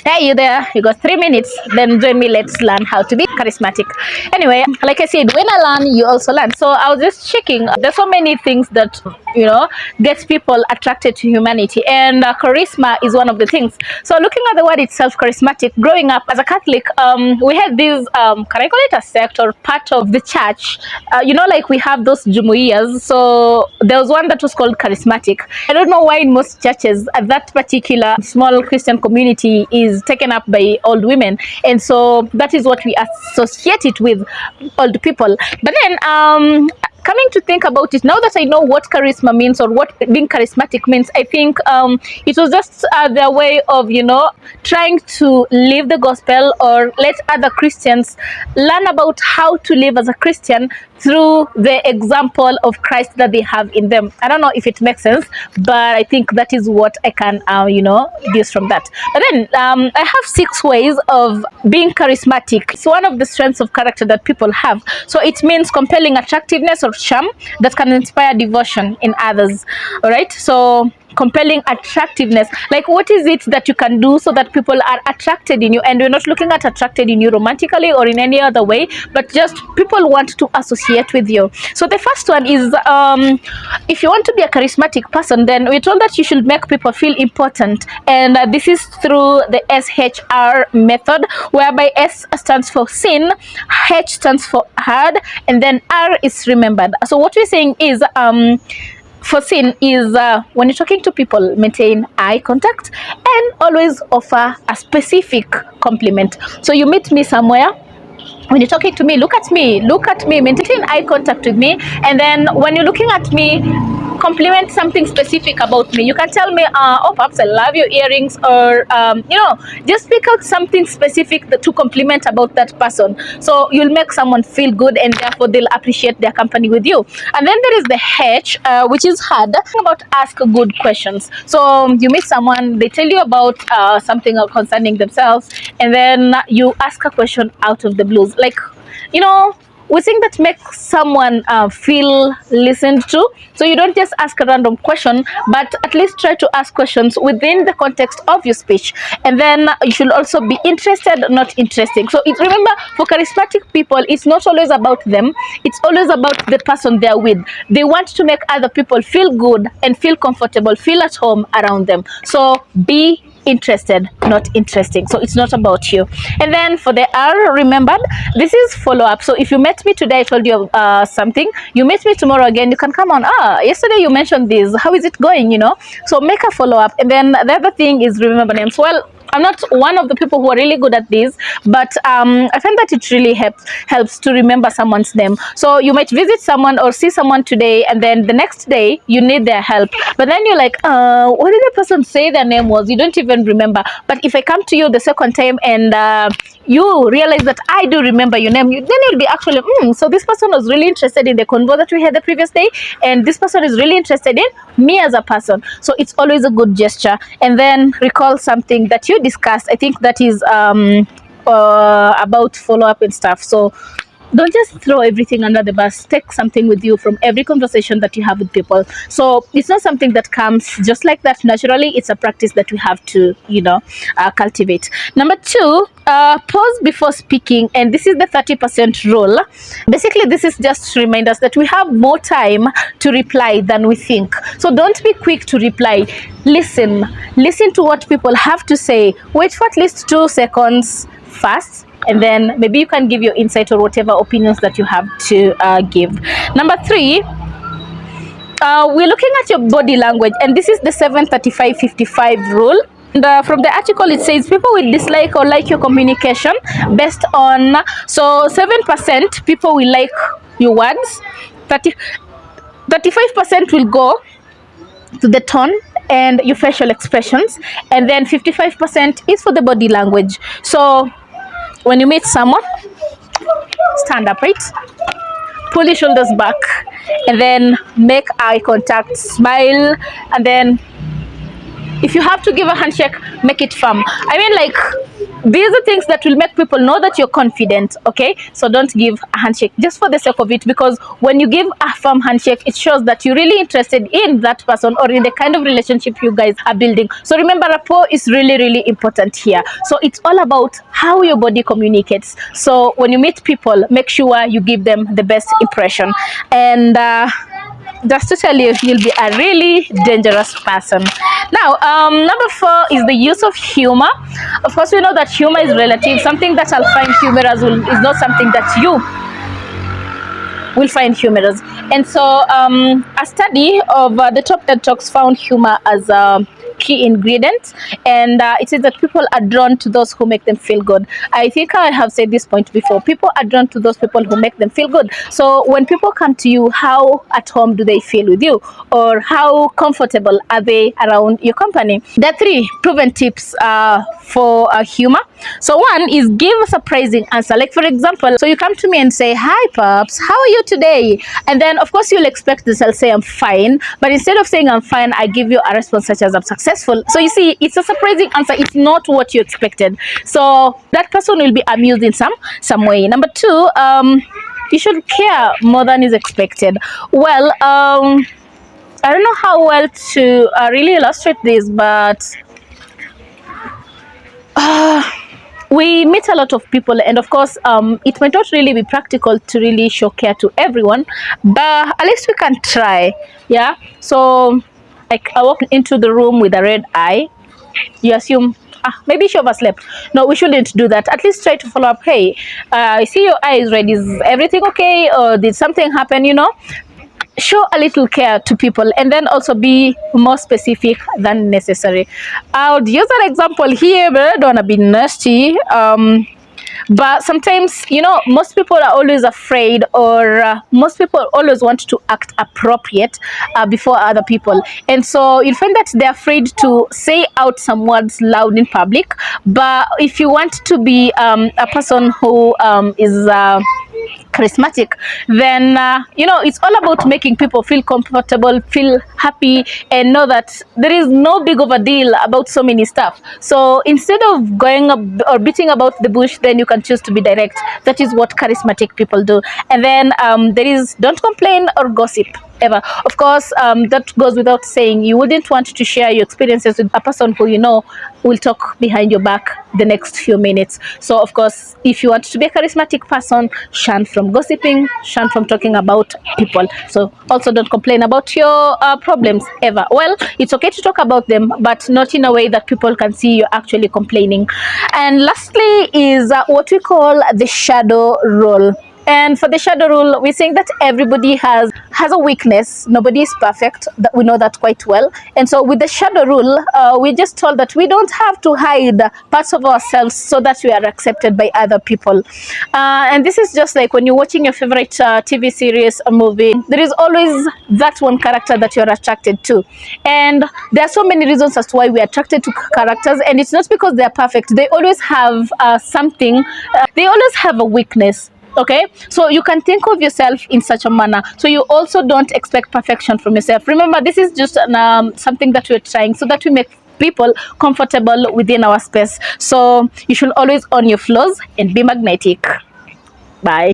Hey, you there? You got 3 minutes. Then join me. Let's learn how to be charismatic. Anyway, like I said, when I learn, you also learn. So I was just checking. There's so many things that gets people attracted to humanity, and charisma is one of the things. So looking at the word itself, charismatic. Growing up as a Catholic, we had this. Can I call it a sect or part of the church? Like we have those jumuiyas. So there was one that was called charismatic. I don't know why in most churches that particular small Christian community is taken up by old women, and so that is what we associate it with, old people. But then coming to think about it, now that I know what charisma means or what being charismatic means, I think it was just their way of trying to live the gospel or let other Christians learn about how to live as a Christian through the example of Christ that they have in them. I don't know if it makes sense, but I think that is what I can deduce from that. But then I have 6 ways of being charismatic. It's one of the strengths of character that people have. So it means compelling attractiveness or charm that can inspire devotion in others. All right, so compelling attractiveness, like what is it that you can do so that people are attracted in you? And we're not looking at attracted in you romantically or in any other way, but just people want to associate with you. So the first one is if you want to be a charismatic person, then we're told that you should make people feel important, and this is through the SHR method, whereby S stands for seen, H stands for heard, and then R is remembered. So what we're saying is for seen is when you're talking to people, maintain eye contact and always offer a specific compliment. So you meet me somewhere, when you're talking to me, look at me, maintain eye contact with me, and then when you're looking at me, compliment something specific about me. You can tell me, oh, perhaps I love your earrings, or just pick out something specific to compliment about that person. So you'll make someone feel good, and therefore they'll appreciate their company with you. And then there is the H, which is hard. About ask good questions. So you meet someone, they tell you about something concerning themselves, and then you ask a question out of the blues, like we think that makes someone feel listened to. So you don't just ask a random question, but at least try to ask questions within the context of your speech. And then you should also be interested, not interesting. So remember, for charismatic people, it's not always about them. It's always about the person they're with. They want to make other people feel good and feel comfortable, feel at home around them. So be interested, not interesting. So it's not about you. And then for the R, remembered, this is follow-up. So if you met me today, I told you something, you meet me tomorrow again, you can come on, yesterday you mentioned this, how is it going? So make a follow-up. And then the other thing is remember names. Well, I'm not one of the people who are really good at this, but I find that it really helps to remember someone's name. So you might visit someone or see someone today, and then the next day you need their help, but then you're like, what did the person say their name was? You don't even remember. But if I come to you the second time and you realize that I do remember your name, then you'll be actually, so this person was really interested in the convo that we had the previous day, and this person is really interested in me as a person. So it's always a good gesture. And then recall something that you discussed. I think that is about follow-up and stuff. So don't just throw everything under the bus. Take something with you from every conversation that you have with people. So it's not something that comes just like that naturally. It's a practice that we have to cultivate. Number 2, pause before speaking, and this is the 30% rule. Basically, this is just to remind us that we have more time to reply than we think. So don't be quick to reply. Listen to what people have to say. Wait for at least 2 seconds first, and then maybe you can give your insight or whatever opinions that you have to give. Number 3, we're looking at your body language, and this is the 7-35-55 rule. And from the article, it says people will dislike or like your communication based on, so 7% people will like your words, 35% will go to the tone and your facial expressions, and then 55% is for the body language. So when you meet someone, stand upright, pull your shoulders back, and then make eye contact, smile, and then if you have to give a handshake, make it firm. I mean, like, these are things that will make people know that you're confident. Okay, so don't give a handshake just for the sake of it, because when you give a firm handshake, it shows that you're really interested in that person or in the kind of relationship you guys are building. So remember, rapport is really, really important here. So it's all about how your body communicates. So when you meet people, make sure you give them the best impression. And just to tell you, you'll be a really dangerous person. Now, number 4 is the use of humor. Of course, we know that humor is relative. Something that I'll find humorous is not something that you will find humorous. And so a study of the top TED Talks found humor as a key ingredient, and it says that people are drawn to those who make them feel good. I think I have said this point before. People are drawn to those people who make them feel good. So when people come to you, how at home do they feel with you, or how comfortable are they around your company? There are 3 proven tips for humor. So one is give a surprising answer. Like for example, so you come to me and say, "Hi Pops, how are you today?" And then of course you'll expect this. I'll say I'm fine, but instead of saying I'm fine, I give you a response such as I'm successful. So you see, it's a surprising answer. It's not what you expected. So that person will be amused in some way. Number 2, you should care more than is expected. Well, I don't know how well to really illustrate this, but we meet a lot of people, and of course it might not really be practical to really show care to everyone, but at least we can try. Yeah, so like I walk into the room with a red eye, you assume maybe she overslept. No, we shouldn't do that. At least try to follow up. Hey, I see your eye is red, is everything okay, or did something happen? Show a little care to people, and then also be more specific than necessary. I would use an example here, but I don't want to be nasty. But sometimes, most people are always afraid, or most people always want to act appropriate before other people. And so you find that they're afraid to say out some words loud in public. But if you want to be a person who is charismatic, then it's all about making people feel comfortable, feel happy, and know that there is no big of a deal about so many stuff. So instead of going up or beating about the bush, then you can choose to be direct. That is what charismatic people do. And then there is don't complain or gossip ever. Of course, that goes without saying. You wouldn't want to share your experiences with a person who will talk behind your back the next few minutes. So of course, if you want to be a charismatic person, shun from gossiping, shun from talking about people. So also don't complain about your problems ever. Well, it's okay to talk about them, but not in a way that people can see you're actually complaining. And lastly is what we call the shadow role. And for the shadow rule, we're saying that everybody has a weakness. Nobody is perfect. That we know that quite well. And so with the shadow rule, we're just told that we don't have to hide parts of ourselves so that we are accepted by other people. And this is just like when you're watching your favorite TV series or movie. There is always that one character that you're attracted to. And there are so many reasons as to why we're attracted to characters. And it's not because they're perfect. They always have something. They always have a weakness. Okay, so you can think of yourself in such a manner, so you also don't expect perfection from yourself. Remember, this is just something that we're trying so that we make people comfortable within our space. So you should always own your flaws and be magnetic. Bye.